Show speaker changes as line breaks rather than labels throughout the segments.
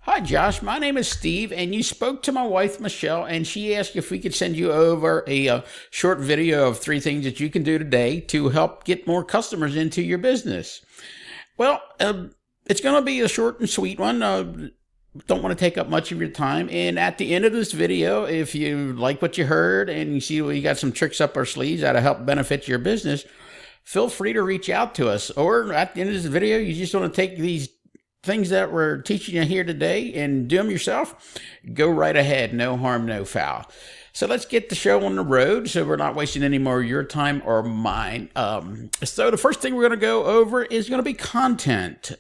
Hi, Josh. My name is Steve, and you spoke to my wife, Michelle, and she asked if we could send you over a short video of 3 things that you can do today to help get more customers into your business. Well, it's going to be a short and sweet one. Don't want to take up much of your time. And at the end of this video, if you like what you heard and you see we got some tricks up our sleeves that'll help benefit your business, feel free to reach out to us. Or at the end of this video, you just want to take these things that we're teaching you here today and do them yourself, go right ahead. No harm, no foul. So let's get the show on the road so we're not wasting any more of your time or mine. So the first thing we're going to go over is going to be content.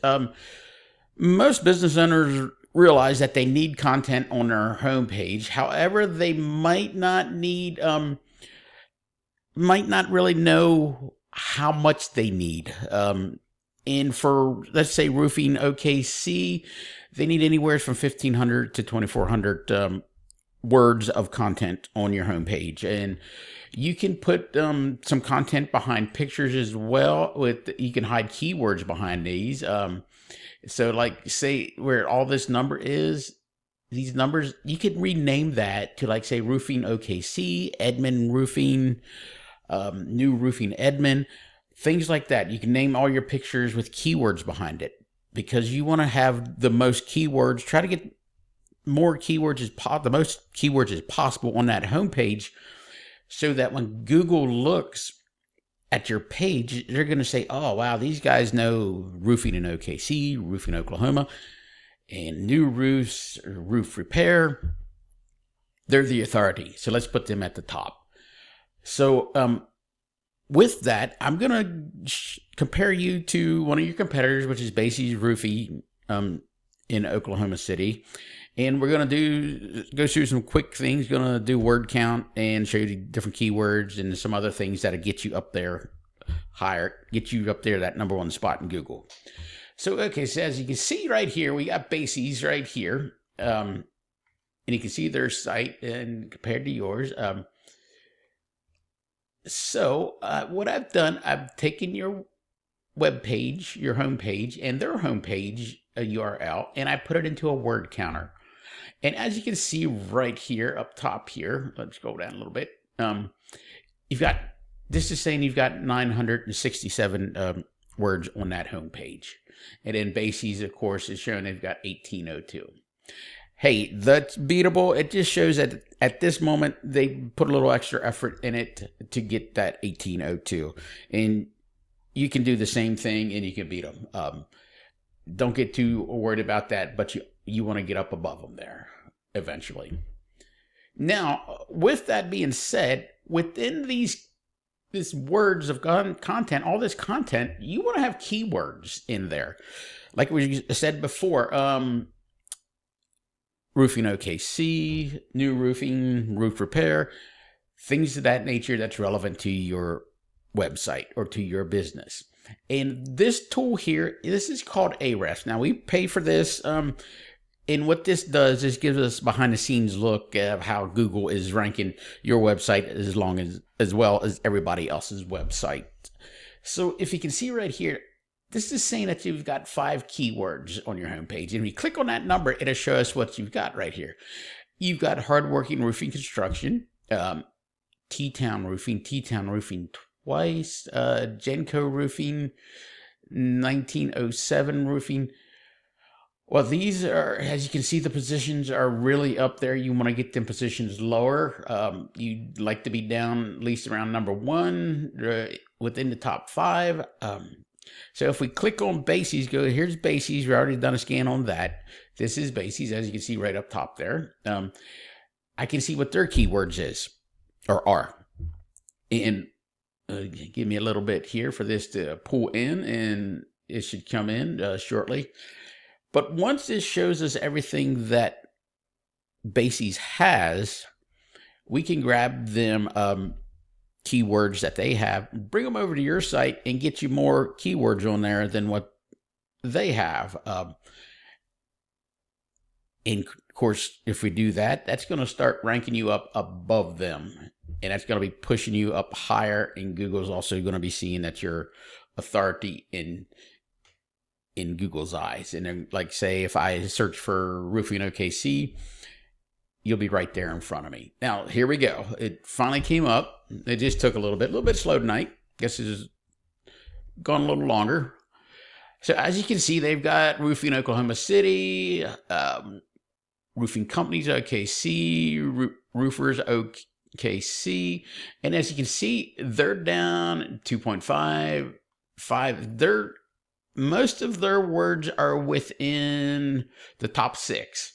Most business owners realize that they need content on their homepage. However, they might not really know how much they need. And for, let's say, roofing OKC, they need anywhere from 1,500 to 2,400 words of content on your homepage. And you can put some content behind pictures as well. You can hide keywords behind these. So like, say where all this number is, these numbers, you could rename that to, like, say, roofing OKC, Edmond roofing, new roofing Edmond. Things like that. You can name all your pictures with keywords behind it because you want to have the most keywords. Try to get more keywords the most keywords as possible on that homepage, so that when Google looks at your page, they're going to say, "Oh, wow, these guys know roofing in OKC, roofing Oklahoma, and new roofs, roof repair. They're the authority. So let's put them at the top." So, with that, I'm going to compare you to one of your competitors, which is Basie's Roofing in Oklahoma City. And we're going to go through some quick things. Going to do word count and show you different keywords and some other things that'll get you up there higher, get you up there that number one spot in Google. So, okay, so as you can see right here, we got Basie's right here. And you can see their site and compared to yours. So what I've done, I've taken your web page, your homepage, and their homepage URL, and I put it into a word counter. And as you can see right here, up top here, let's go down a little bit. This is saying you've got 967 words on that homepage. And then Basie's, of course, is showing they've got 1802. Hey, that's beatable. It just shows that at this moment, they put a little extra effort in it to get that 1802. And you can do the same thing and you can beat them. Don't get too worried about that, but you want to get up above them there eventually. Now, with that being said, within these words of content, all this content, you want to have keywords in there. Like we said before, roofing OKC, new roofing, roof repair, things of that nature that's relevant to your website or to your business. And this tool here, this is called Ahrefs. Now, we pay for this, and what this does is gives us behind the scenes look at how Google is ranking your website as well as everybody else's website. So if you can see right here, this is saying that you've got 5 keywords on your homepage. And if you click on that number, it'll show us what you've got right here. You've got hardworking roofing construction, T-Town roofing twice, Genco roofing, 1907 roofing. Well, these are, as you can see, the positions are really up there. You want to get them positions lower. You'd like to be down at least around number 1, within the top 5. So if we click on Basie's, here's Basie's. We've already done a scan on that. This is Basie's, as you can see right up top there. I can see what their keywords are. And give me a little bit here for this to pull in, and it should come in shortly. But once this shows us everything that Basie's has, we can grab them keywords that they have, bring them over to your site and get you more keywords on there than what they have. And of course, if we do that, that's going to start ranking you up above them. And that's going to be pushing you up higher. And Google's also going to be seeing that you're authority in in Google's eyes. And then, like, say if I search for roofing OKC, you'll be right there in front of me. Now, here we go. It finally came up. It just took a little bit slow tonight. Guess it's gone a little longer. So as you can see, they've got roofing Oklahoma City, roofing companies OKC, roofers OKC, and as you can see, they're down 2.5. Most of their words are within the top 6.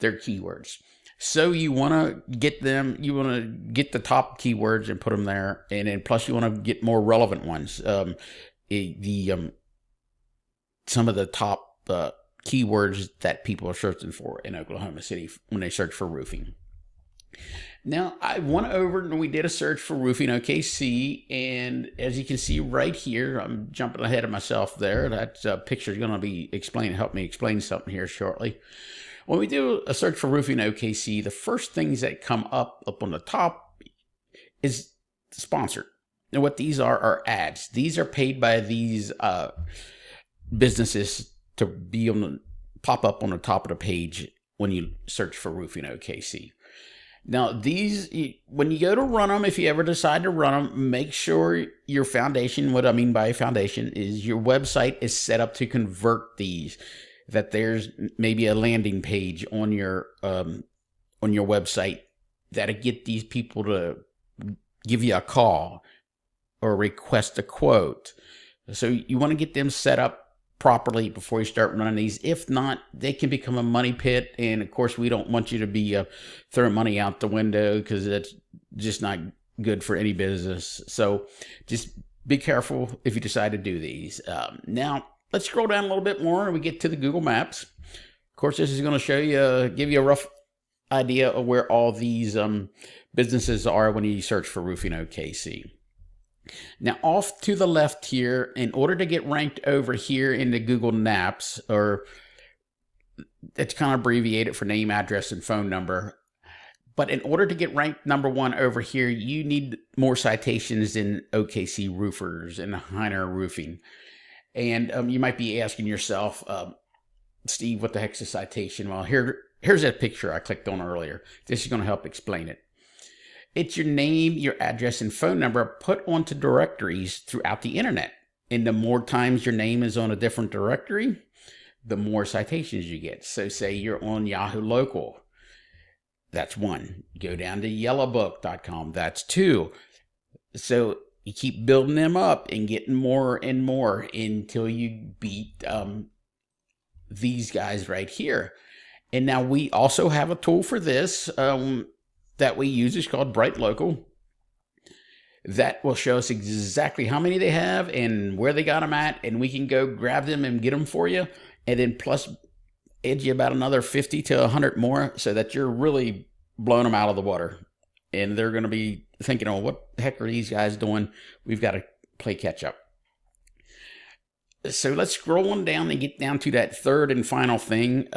Their keywords. So you want to get them. You want to get the top keywords and put them there, and then plus you want to get more relevant ones. Some of the top keywords that people are searching for in Oklahoma City when they search for roofing. Now, I went over and we did a search for roofing OKC, and as you can see right here, I'm jumping ahead of myself there. That picture is going to be help me explain something here shortly. When we do a search for roofing OKC, the first things that come up on the top is sponsored. And what these are ads. These are paid by these businesses to pop up on the top of the page when you search for roofing OKC. Now, when you go to run them, if you ever decide to run them, make sure your foundation, what I mean by foundation, is your website is set up to convert these. That there's maybe a landing page on your website that'll get these people to give you a call or request a quote. So you want to get them set up properly before you start running these. If not, they can become a money pit. And of course, we don't want you to be throwing money out the window, because that's just not good for any business. So just be careful if you decide to do these. Now, let's scroll down a little bit more and we get to the Google Maps. Of course, this is going to give you a rough idea of where all these businesses are when you search for roofing OKC. Now, off to the left here, in order to get ranked over here in the Google Maps, or it's kind of abbreviated for name, address, and phone number. But in order to get ranked number 1 over here, you need more citations than OKC Roofers and Heiner Roofing. And you might be asking yourself, Steve, what the heck's a citation? Well, here's that picture I clicked on earlier. This is going to help explain it. It's your name, your address, and phone number put onto directories throughout the internet. And the more times your name is on a different directory, the more citations you get. So say you're on Yahoo Local. That's 1. Go down to yellowbook.com. That's 2. So you keep building them up and getting more and more until you beat these guys right here. And now we also have a tool for this that we use. It's called Bright Local. That will show us exactly how many they have and where they got them at, and we can go grab them and get them for you, and then plus edge you about another 50 to 100 more, so that you're really blowing them out of the water. And they're going to be thinking, oh, what the heck are these guys doing? We've got to play catch up. So let's scroll on down and get down to that third and final thing.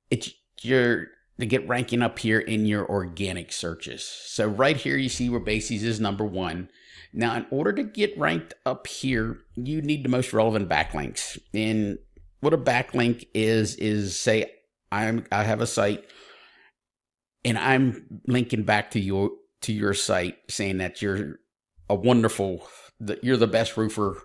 It's to get ranking up here in your organic searches. So right here, you see where Basie's is number 1. Now, in order to get ranked up here, you need the most relevant backlinks. And what a backlink is say I have a site, and I'm linking back to your site, saying that you're you're the best roofer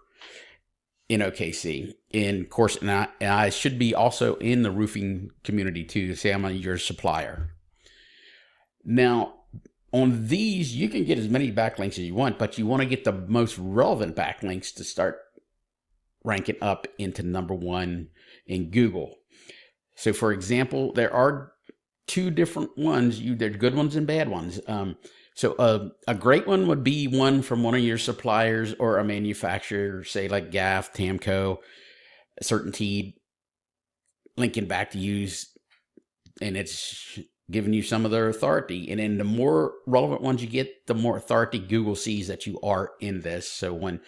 in OKC. And of course, and I should be also in the roofing community too. Say I'm your supplier. Now, on these, you can get as many backlinks as you want, but you want to get the most relevant backlinks to start ranking up into number 1 in Google. So, for example, there are 2 different ones. There's good ones and bad ones. So a great one would be one from one of your suppliers or a manufacturer, say like Gaff, Tamco, Certainty, linking back to use, and it's giving you some of their authority. And then the more relevant ones you get, the more authority Google sees that you are in this. So when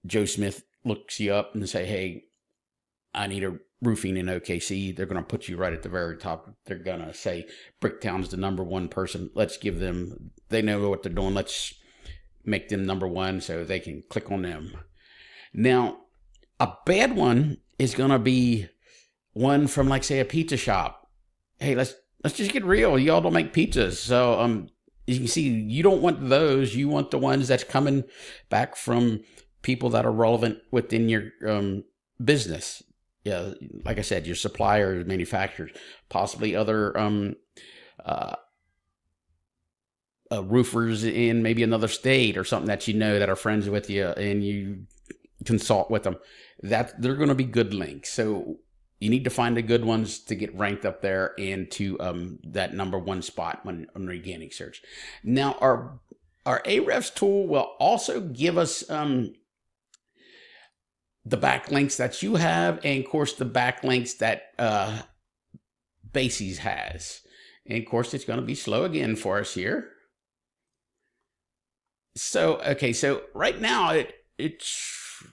Joe Smith looks you up and say, hey, I need a roofing in OKC, they're going to put you right at the very top. They're going to say Bricktown's the number 1 person. Let's give them, they know what they're doing. Let's make them number 1 so they can click on them. Now, A bad one is going to be one from, like, say, a pizza shop. Hey, let's just get real. Y'all don't make pizzas. So you can see, you don't want those. You want the ones that's coming back from people that are relevant within your business. Yeah, like I said, your suppliers, manufacturers, possibly other roofers in maybe another state or something that you know that are friends with you, and you consult with them. That they're going to be good links. So you need to find the good ones to get ranked up there into that #1 spot when on organic search. Now, our Ahrefs tool will also give us the backlinks that you have, and of course the backlinks that Bases has. And of course, it's going to be slow again for us here. So, okay, so right now it's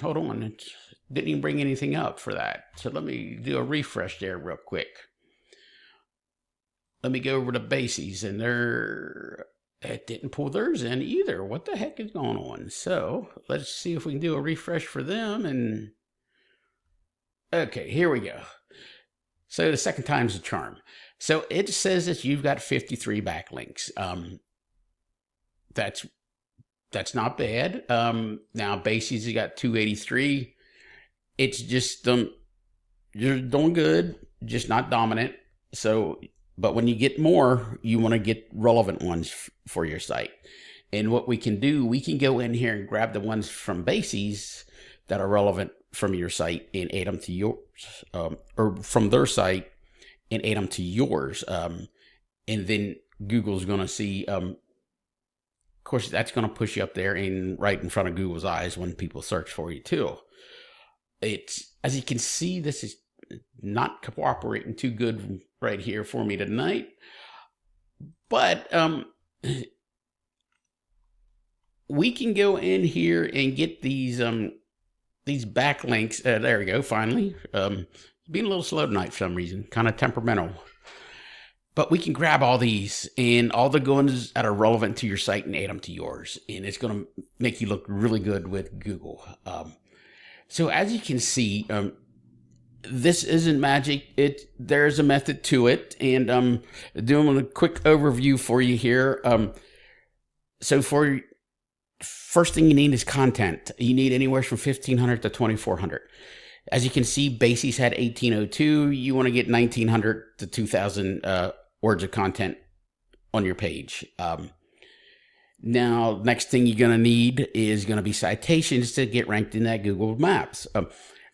hold on, it didn't even bring anything up for that. So let me do a refresh there real quick. Let me go over to Bases, and it didn't pull theirs in either. What the heck is going on? So let's see if we can do a refresh for them. And okay, here we go. So the second time's the charm. So it says that you've got 53 backlinks. That's not bad. Now Bases, you got 283. It's just you're doing good, just not dominant. So, but when you get more, you want to get relevant ones for your site. And what we can do, we can go in here and grab the ones from Bases that are relevant from your site and add them to yours, or from their site and add them to yours. And then Google's going to see, of course, that's going to push you up there and right in front of Google's eyes when people search for you too. It's, as you can see, this is not cooperating too good right here for me tonight. But we can go in here and get these backlinks. There we go, finally. Being a little slow tonight for some reason, kind of temperamental. But we can grab all these and all the ones that are relevant to your site and add them to yours. And it's going to make you look really good with Google. So as you can see, this isn't magic. There's a method to it. And doing a quick overview for you here. So for first thing you need is content. You need anywhere from 1,500 to 2,400. As you can see, Bases had 1,802. You want to get 1,900 to 2,000 words of content on your page. Now, next thing you're going to need is going to be citations to get ranked in that Google Maps.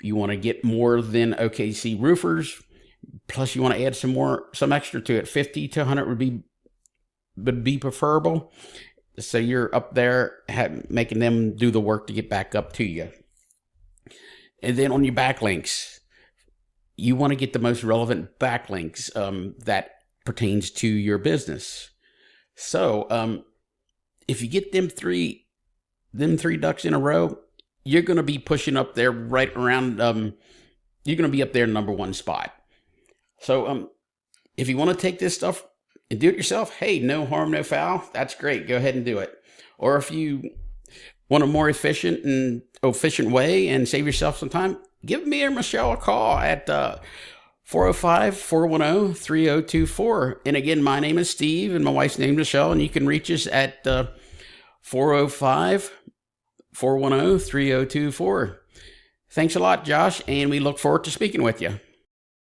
You want to get more than OKC roofers, plus you want to add some extra to it. 50 to 100 would be preferable. So you're up there making them do the work to get back up to you. And then on your backlinks, you want to get the most relevant backlinks that pertains to your business. So if you get them three ducks in a row, you're going to be pushing up there right around. You're going to be up there #1 spot. So if you want to take this stuff and do it yourself, hey, no harm, no foul. That's great. Go ahead and do it. Or if you want a more efficient way and save yourself some time, give me or Michelle a call at 405-410-3024. And again, my name is Steve and my wife's name is Michelle, and you can reach us at 405-410-3024. Thanks a lot, Josh, and we look forward to speaking with you.